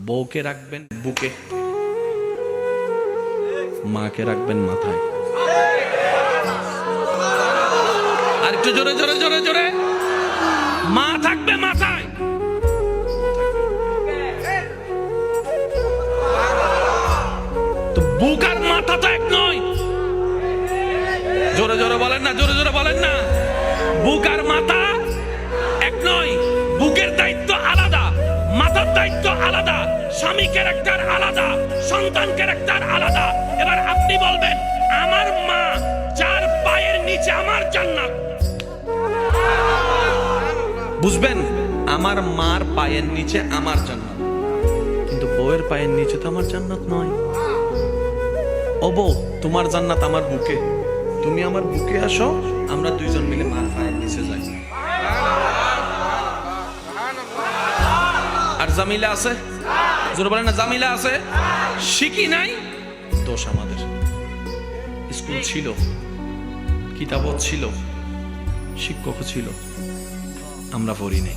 বউকে রাখবেন বুকে, মাকে রাখবেন মাথায়। আর একটু জোরে জোরে জোরে জোরে, মা থাকবে মাথায়। তো বুক আর মাথা তো এক নয়। জোরে জোরে বলেন না, জোরে জোরে বলেন না। বুক আর মাথা এক নয়। বুকের দায়িত্ব আলাদা, মাথার দায়িত্ব আলাদা, স্বামী ক্যারেক্টার আলাদা, সন্তান ক্যারেক্টার আলাদা। এবার আপনি বলবেন, আমার মা যার পায়ের নিচে আমার জান্নাত। বুঝবেন, আমার মার পায়ের নিচে আমার জান্নাত, কিন্তু বউয়ের পায়ের নিচে তো আমার জান্নাত নয়। ও বউ, তোমার জান্নাত আমার বুকে, তুমি আমার বুকে আসো, আমরা দুইজন মিলে মার পায়ের নিচে যাই। আর জামিলা আছে? জোরে বলেন না, জামিলা আছে? শিখি নাই, দোষ আমাদের। স্কুল ছিল, কিতাবও ছিল, শিক্ষকও ছিল, আমরা পড়ি নাই।